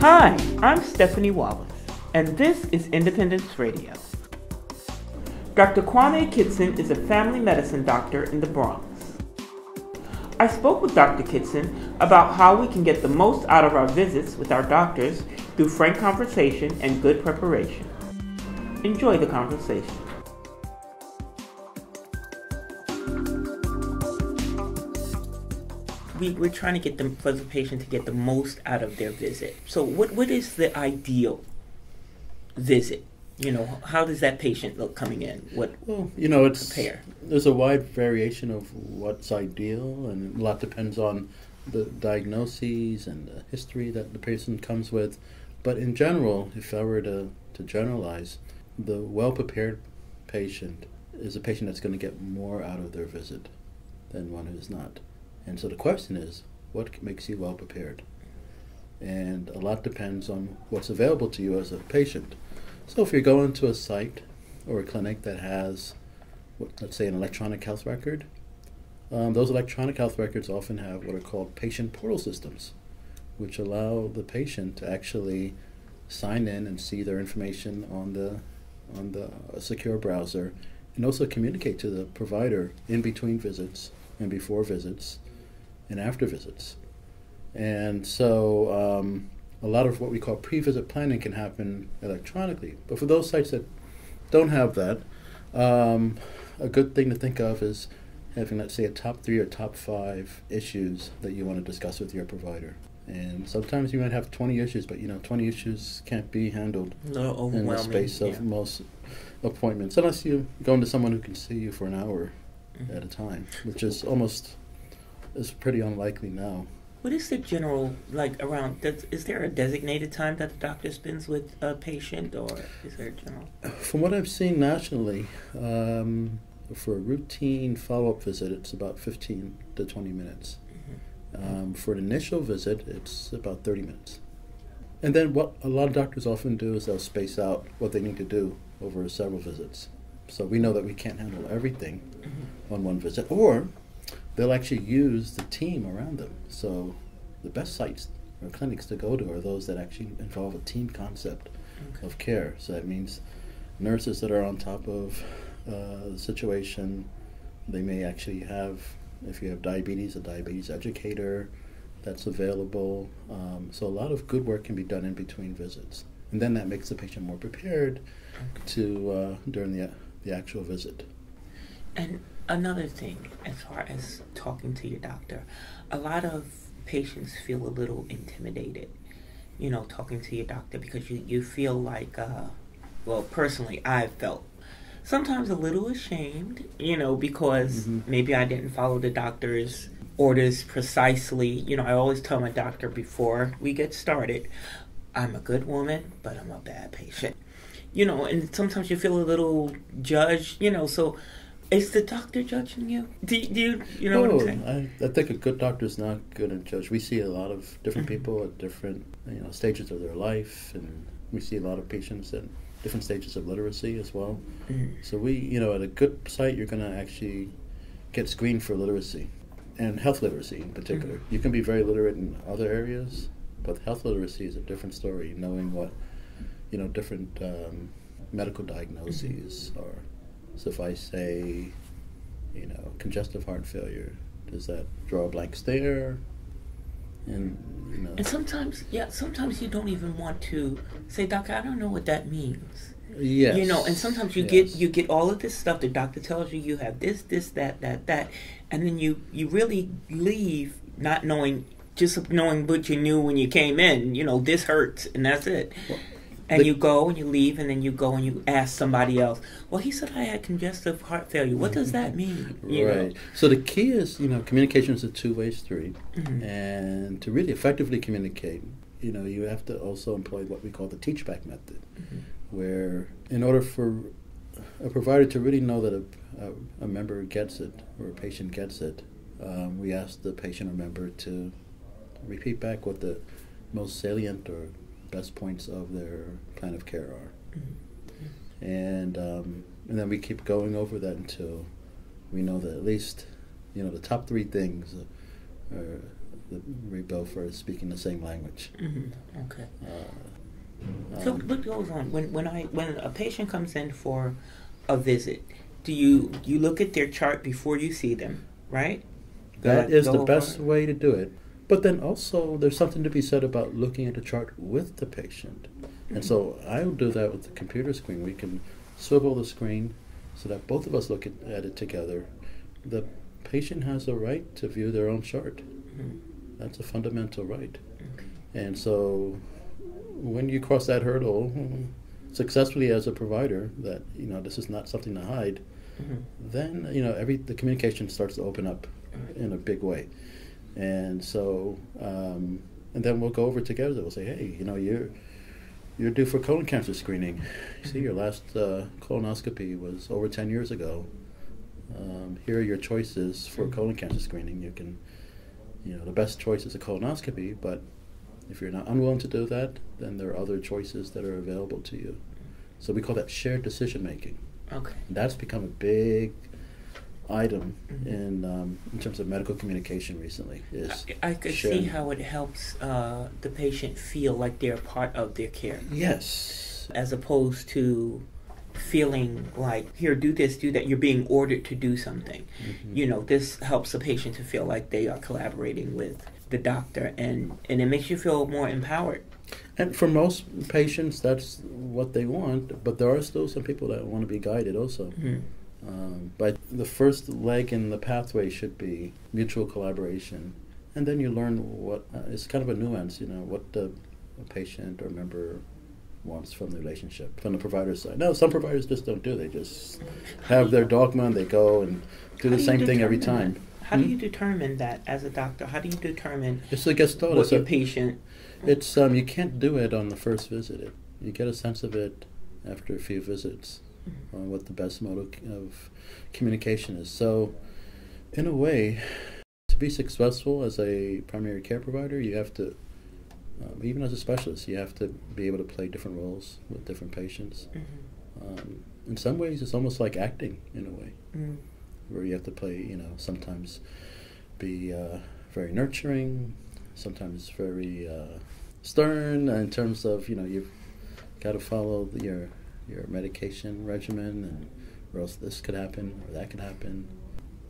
Hi, I'm Stephanie Wallace, and this is Independence Radio. Dr. Kwame Kitson is a family medicine doctor in the Bronx. I spoke with Dr. Kitson about how we can get the most out of our visits with our doctors through frank conversation and good preparation. Enjoy the conversation. We're trying to get them, for the patient to get the most out of their visit. So what is the ideal visit? You know, how does that patient look coming in? There's a wide variation of what's ideal, and a lot depends on the diagnoses and the history that the patient comes with. But in general, if I were to generalize, the well-prepared patient is a patient that's going to get more out of their visit than one who's not. And so the question is, what makes you well prepared? And a lot depends on what's available to you as a patient. So if you're going to a site or a clinic that has, let's say, an electronic health record, those electronic health records often have what are called patient portal systems, which allow the patient to actually sign in and see their information on the secure browser, and also communicate to the provider in between visits and before visits and after visits. And so a lot of what we call pre-visit planning can happen electronically. But for those sites that don't have that, a good thing to think of is having, let's say, a top 3 or top 5 issues that you want to discuss with your provider. And sometimes you might have 20 issues, but 20 issues can't be handled in the space of most appointments, unless you go into someone who can see you for an hour at a time, which is pretty unlikely now. What is the general, is there a designated time that the doctor spends with a patient, or is there a general? From what I've seen nationally, for a routine follow-up visit, it's about 15 to 20 minutes. For an initial visit, it's about 30 minutes. And then what a lot of doctors often do is they'll space out what they need to do over several visits. So we know that we can't handle everything on one visit, or they'll actually use the team around them. So the best sites or clinics to go to are those that actually involve a team concept of care. So that means nurses that are on top of the situation. They may actually have, if you have diabetes, a diabetes educator that's available. So a lot of good work can be done in between visits. And then that makes the patient more prepared to during the actual visit. And another thing, as far as talking to your doctor, a lot of patients feel a little intimidated, talking to your doctor, because you feel like, personally, I've felt sometimes a little ashamed, because maybe I didn't follow the doctor's orders precisely. I always tell my doctor before we get started, I'm a good woman, but I'm a bad patient. And sometimes you feel a little judged, so is the doctor judging you? Do you know what I'm saying? I think a good doctor is not going to judge. We see a lot of different people at different stages of their life, and we see a lot of patients at different stages of literacy as well. So we, at a good site, you're going to actually get screened for literacy, and health literacy in particular. You can be very literate in other areas, but health literacy is a different story, knowing what, different medical diagnoses are. So if I say, congestive heart failure, does that draw a blank stare? And sometimes you don't even want to say, Doctor, I don't know what that means. Yes. And sometimes you get all of this stuff. The doctor tells you have this, that, and then you really leave not knowing, just knowing what you knew when you came in. This hurts, and that's it. Well, and you go and you leave, and then you go and you ask somebody else. Well, he said I had congestive heart failure. What does that mean? Right. So the key is, communication is a two-way street, and to really effectively communicate, you have to also employ what we call the teach-back method, where in order for a provider to really know that a member gets it or a patient gets it, we ask the patient or member to repeat back what the most salient or best points of their plan of care are. And then we keep going over that until we know that at least the top three things are we both are speaking the same language. Okay. So what goes on when a patient comes in for a visit? Do you look at their chart before you see them, right? That is the best way to do it. But then also there's something to be said about looking at the chart with the patient. And so I'll do that with the computer screen. We can swivel the screen so that both of us look at it together. The patient has a right to view their own chart. That's a fundamental right. And so when you cross that hurdle successfully as a provider, that this is not something to hide, then the communication starts to open up in a big way. And so and then we'll go over together. We'll say, hey, you're due for colon cancer screening. See, your last colonoscopy was over 10 years ago. Here are your choices for colon cancer screening. You can, the best choice is a colonoscopy, but if you're not unwilling to do that, then there are other choices that are available to you. So we call that shared decision making. Okay. That's become a big item in terms of medical communication recently. I could see how it helps the patient feel like they're part of their care. Yes. As opposed to feeling like, here, do this, do that. You're being ordered to do something. This helps the patient to feel like they are collaborating with the doctor, and it makes you feel more empowered. And for most patients, that's what they want, but there are still some people that want to be guided also. But the first leg in the pathway should be mutual collaboration, and then you learn what it's kind of a nuance, what the patient or member wants from the relationship, from the provider's side. No, some providers just don't do. They just have their dogma and they go and do the same thing every time. How do you determine that as a doctor? How do you determine what your patient... It's you can't do it on the first visit. You get a sense of it after a few visits on what the best mode of communication is. So, in a way, to be successful as a primary care provider, you have to, even as a specialist, you have to be able to play different roles with different patients. In some ways, it's almost like acting, in a way, where you have to play, sometimes be very nurturing, sometimes very stern in terms of, you've got to follow your medication regimen, and or else this could happen or that could happen.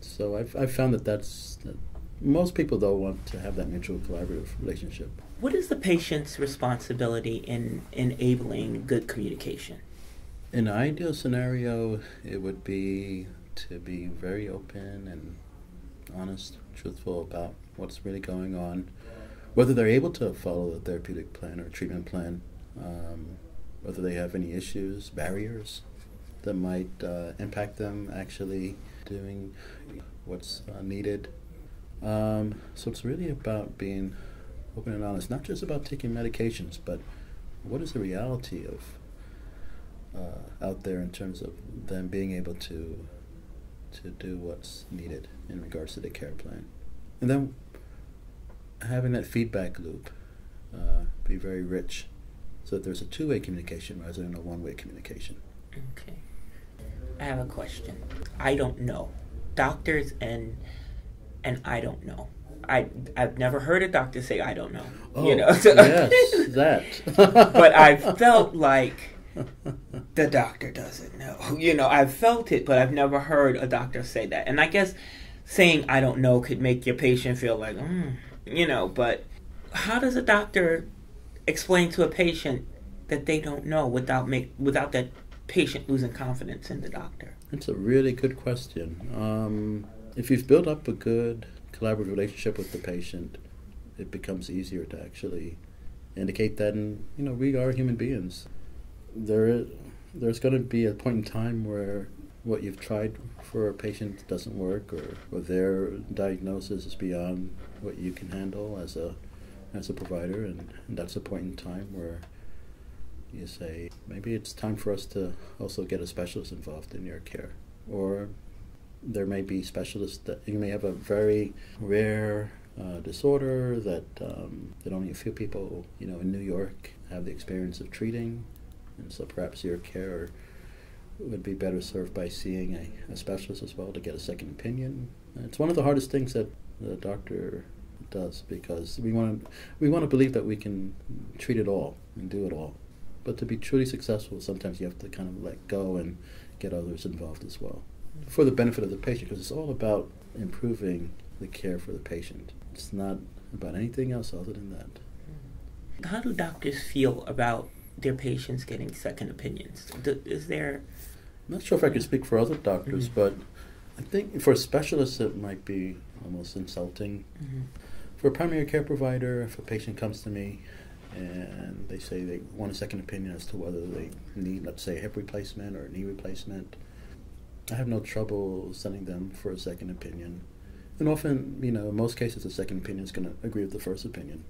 So I've found that most people, though, want to have that mutual collaborative relationship. What is the patient's responsibility in enabling good communication? In an ideal scenario, it would be to be very open and honest, truthful about what's really going on, whether they're able to follow the therapeutic plan or treatment plan, whether they have any issues, barriers that might impact them actually doing what's needed. So it's really about being open and honest, not just about taking medications, but what is the reality of out there in terms of them being able to do what's needed in regards to the care plan. And then having that feedback loop be very rich, so that there's a two-way communication rather than a one-way communication. Okay. I have a question. I don't know. Doctors and I don't know. I've never heard a doctor say I don't know. Oh, yes, that. But I felt like the doctor doesn't know. I've felt it, but I've never heard a doctor say that. And I guess saying I don't know could make your patient feel like, but how does a doctor explain to a patient that they don't know without that patient losing confidence in the doctor? That's a really good question. If you've built up a good collaborative relationship with the patient, it becomes easier to actually indicate that, and we are human beings. There's going to be a point in time where what you've tried for a patient doesn't work, or their diagnosis is beyond what you can handle as a provider, and that's a point in time where you say, maybe it's time for us to also get a specialist involved in your care. Or there may be specialists that you may have a very rare disorder that only a few people in New York have the experience of treating, and so perhaps your care would be better served by seeing a specialist as well to get a second opinion. It's one of the hardest things that the doctor does, because we want to believe that we can treat it all and do it all. But to be truly successful, sometimes you have to kind of let go and get others involved as well, for the benefit of the patient, because it's all about improving the care for the patient. It's not about anything else other than that. How do doctors feel about their patients getting second opinions? Is there... I'm not sure if I could speak for other doctors, but I think for specialists it might be almost insulting. For a primary care provider, if a patient comes to me and they say they want a second opinion as to whether they need, let's say, a hip replacement or a knee replacement, I have no trouble sending them for a second opinion. And often, in most cases, the second opinion is going to agree with the first opinion.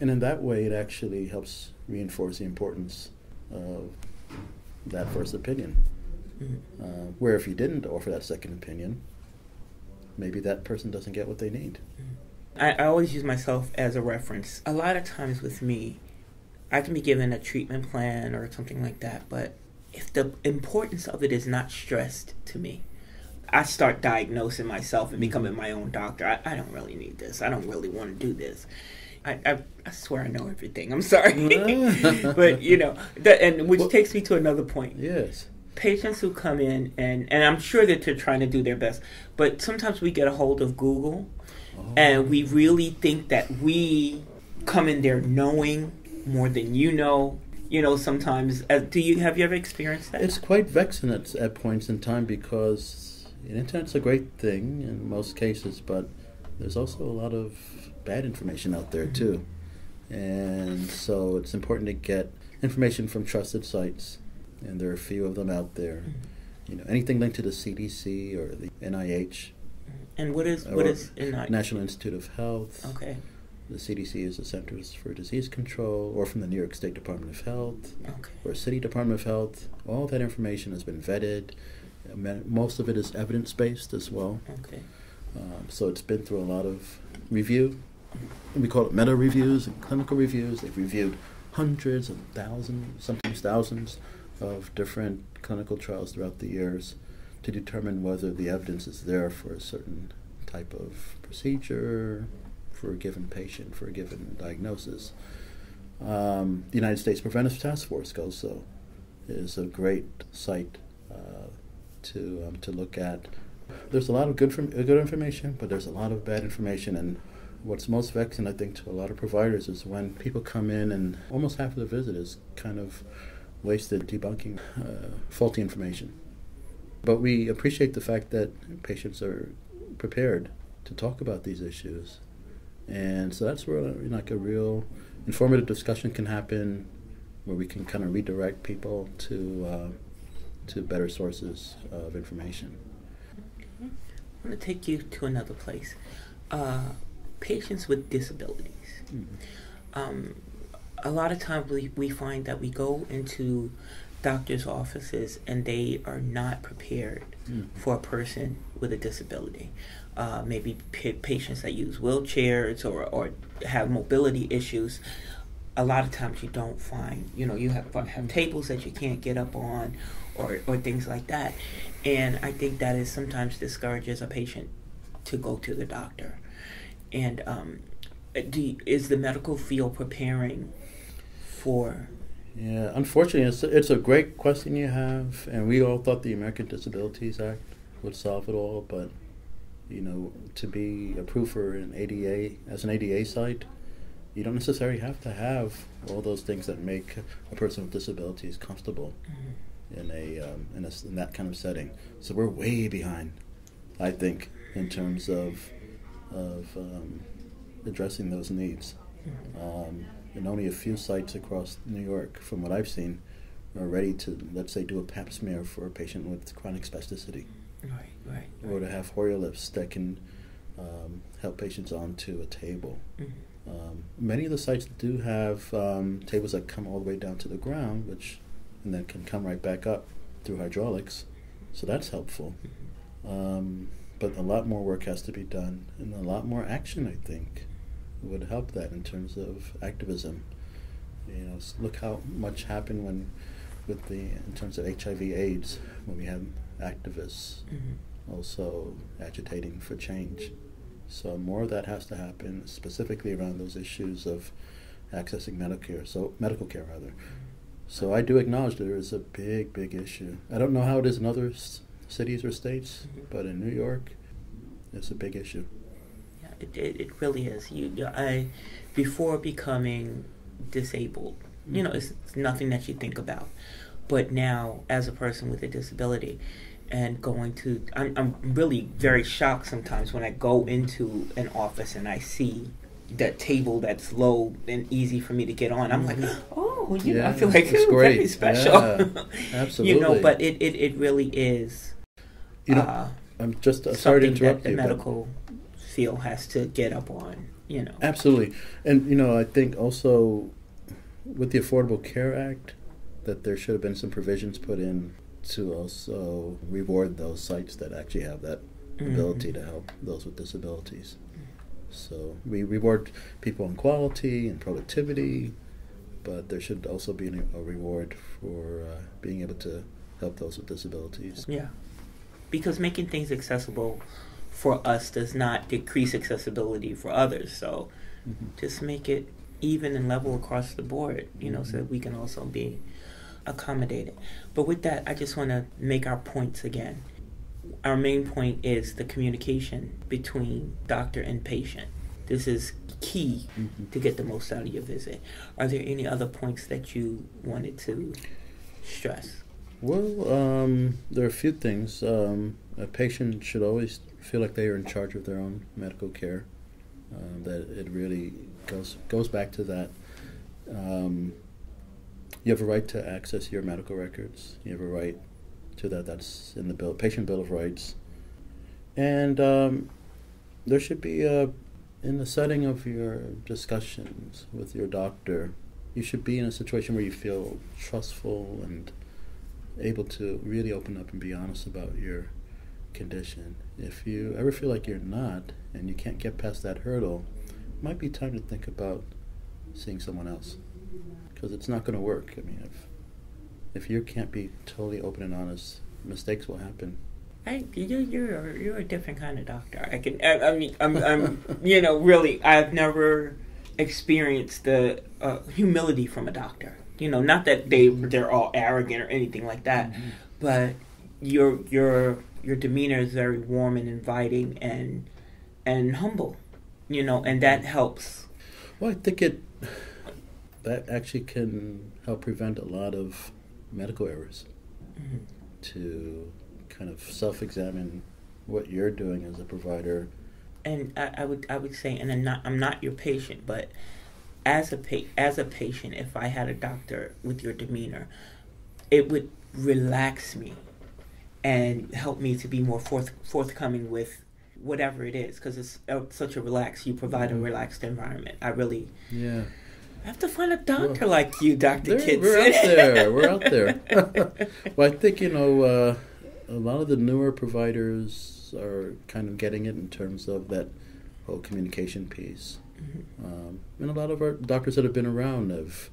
And in that way, it actually helps reinforce the importance of that first opinion. Where if you didn't offer that second opinion, maybe that person doesn't get what they need. I always use myself as a reference. A lot of times with me, I can be given a treatment plan or something like that, but if the importance of it is not stressed to me, I start diagnosing myself and becoming my own doctor. I don't really need this. I don't really want to do this. I swear I know everything. I'm sorry. But, which takes me to another point. Yes. Patients who come in, and I'm sure that they're trying to do their best, but sometimes we get a hold of Google, and we really think that we come in there knowing more than you know. Sometimes, have you ever experienced that? It's quite vexing at points in time, because the internet's a great thing in most cases, but there's also a lot of bad information out there too. And so it's important to get information from trusted sites, and there are a few of them out there. Anything linked to the CDC or the NIH. And what is NIH? National Institute of Health. Okay. The CDC is the Centers for Disease Control, or from the New York State Department of Health, or City Department of Health. All that information has been vetted. Most of it is evidence-based as well. Okay. So it's been through a lot of review. We call it meta-reviews and clinical reviews. They've reviewed hundreds of thousands, sometimes thousands, of different clinical trials throughout the years to determine whether the evidence is there for a certain type of procedure, for a given patient, for a given diagnosis. The United States Preventive Task Force also is a great site to look at. There's a lot of good information, but there's a lot of bad information, and what's most vexing, I think, to a lot of providers is when people come in and almost half of the visit is kind of wasted debunking faulty information. But we appreciate the fact that patients are prepared to talk about these issues. And so that's where like a real informative discussion can happen, where we can kind of redirect people to better sources of information. Okay. I'm going to take you to another place. Patients with disabilities. A lot of times we find that we go into doctors' offices and they are not prepared for a person with a disability. Maybe patients that use wheelchairs or have mobility issues. A lot of times you don't find, you have tables that you can't get up on or things like that. And I think that is sometimes discourages a patient to go to the doctor. And is the medical field preparing for... Yeah, unfortunately, it's a great question you have, and we all thought the American Disabilities Act would solve it all, but, to be approved for an ADA, as an ADA site, you don't necessarily have to have all those things that make a person with disabilities comfortable in that kind of setting. So we're way behind, I think, in terms of addressing those needs. And only a few sites across New York, from what I've seen, are ready to, let's say, do a pap smear for a patient with chronic spasticity. Right. Or to have Hoyer lifts that can help patients onto a table. Many of the sites do have tables that come all the way down to the ground, and then can come right back up through hydraulics. So that's helpful. But a lot more work has to be done, and a lot more action, I think, would help that in terms of activism. Look how much happened in terms of HIV/AIDS, when we had activists also agitating for change. So more of that has to happen, specifically around those issues of accessing medical care rather. So I do acknowledge there is a big, big issue. I don't know how it is in other cities or states, but in New York, it's a big issue. Yeah, it really is. Before becoming disabled, it's nothing that you think about. But now, as a person with a disability, and I'm really very shocked sometimes when I go into an office and I see that table that's low and easy for me to get on. I'm like, oh, I feel like it's very special. Yeah, absolutely. But it really is. I'm just sorry to interrupt that you. The medical field has to get up on. Absolutely, and I think also with the Affordable Care Act that there should have been some provisions put in to also reward those sites that actually have that ability to help those with disabilities. So we reward people on quality and productivity, but there should also be a reward for being able to help those with disabilities. Yeah, because making things accessible for us does not decrease accessibility for others. So just make it even and level across the board, so that we can also be accommodated. But with that, I just want to make our points again. Our main point is the communication between doctor and patient. This is key to get the most out of your visit. Are there any other points that you wanted to stress? Well, there are a few things. A patient should always feel like they are in charge of their own medical care. That it really goes back to that. You have a right to access your medical records. You have a right to that. That's in the patient bill of rights. And there should be in the setting of your discussions with your doctor, you should be in a situation where you feel trustful and able to really open up and be honest about your condition. If you ever feel like you're not and you can't get past that hurdle, it might be time to think about seeing someone else, because it's not going to work. I mean, if you can't be totally open and honest, mistakes will happen. You're a different kind of doctor. I'm really, I've never experienced the humility from a doctor. Not that they're all arrogant or anything like that, but your demeanor is very warm and inviting and humble, and that helps. Well, I think that actually can help prevent a lot of medical errors. To kind of self-examine what you're doing as a provider. And I would say, and I'm not your patient, but as a patient, if I had a doctor with your demeanor, it would relax me and help me to be more forthcoming with whatever it is, because it's such a relaxed. You provide a relaxed environment. I have to find a doctor like you, Dr. Kitson. We're out there. Well, I think, a lot of the newer providers are kind of getting it in terms of that whole communication piece. And a lot of our doctors that have been around have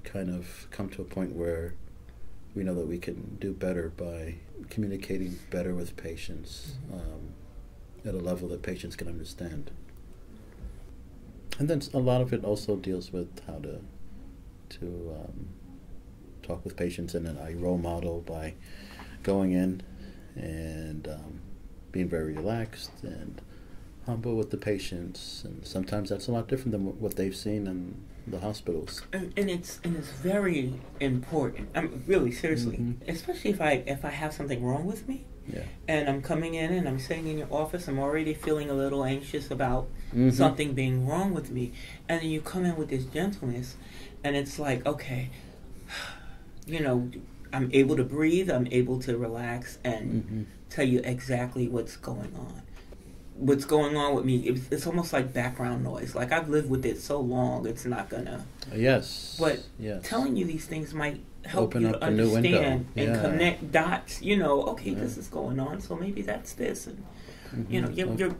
kind of come to a point where we know that we can do better by communicating better with patients at a level that patients can understand. And then a lot of it also deals with how to talk with patients, and then I role model by going in and being very relaxed and humble with the patients, and sometimes that's a lot different than what they've seen in the hospitals. And it's very important. I'm really seriously, especially if I have something wrong with me. Yeah. And I'm coming in and I'm sitting in your office. I'm already feeling a little anxious about something being wrong with me, and then you come in with this gentleness, and it's like, okay, I'm able to breathe. I'm able to relax and tell you exactly what's going on. What's going on with me? It's almost like background noise. Like, I've lived with it so long, it's not gonna. Yes. But telling you these things might help you to understand and connect dots. Okay, this is going on, so maybe that's this, and your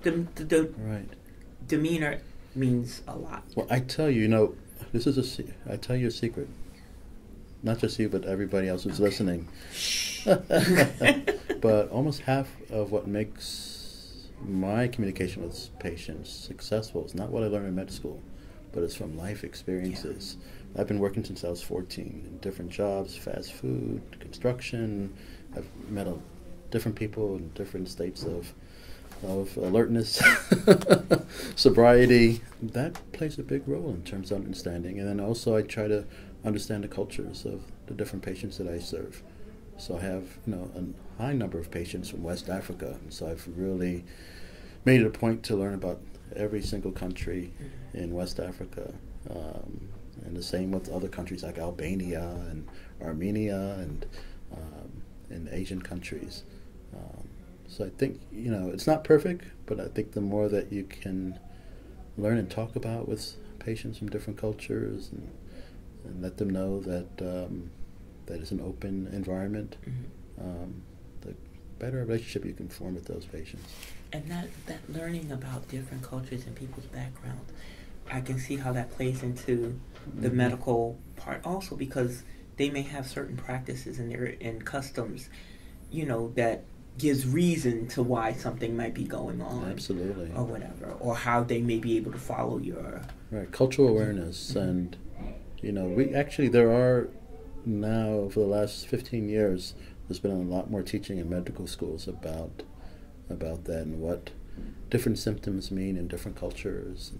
demeanor means a lot. Well, I tell you, I tell you a secret. Not just you, but everybody else who's listening. But But almost half of what makes my communication with patients successful is not what I learned in med school, but it's from life experiences. Yeah. I've been working since I was 14 in different jobs, fast food, construction. I've met different people in different states of alertness, sobriety. That plays a big role in terms of understanding. And then also I try to understand the cultures of the different patients that I serve. So I have, a high number of patients from West Africa. And so I've really made it a point to learn about every single country in West Africa. And the same with other countries like Albania and Armenia and in Asian countries. So I think, it's not perfect, but I think the more that you can learn and talk about with patients from different cultures and let them know that that it's an open environment, the better relationship you can form with those patients. And that learning about different cultures and people's backgrounds, I can see how that plays into the medical part also, because they may have certain practices and customs, that gives reason to why something might be going on. Absolutely. Or whatever, or how they may be able to follow your... Right, cultural awareness. And, there are now, for the last 15 years, there's been a lot more teaching in medical schools about that and what different symptoms mean in different cultures.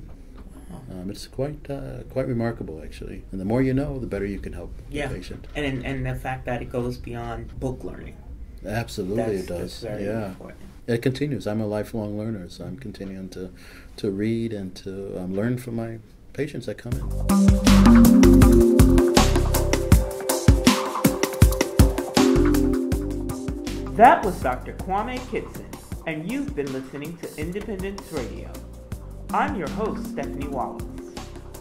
And, it's quite remarkable, actually. And the more you know, the better you can help the patient. And the fact that it goes beyond book learning. Absolutely, it does. That's very important. It continues. I'm a lifelong learner, so I'm continuing to read and to learn from my patients that come in. That was Dr. Kwame Kitson, and you've been listening to Independence Radio. I'm your host, Stephanie Wallace.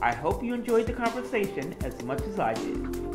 I hope you enjoyed the conversation as much as I did.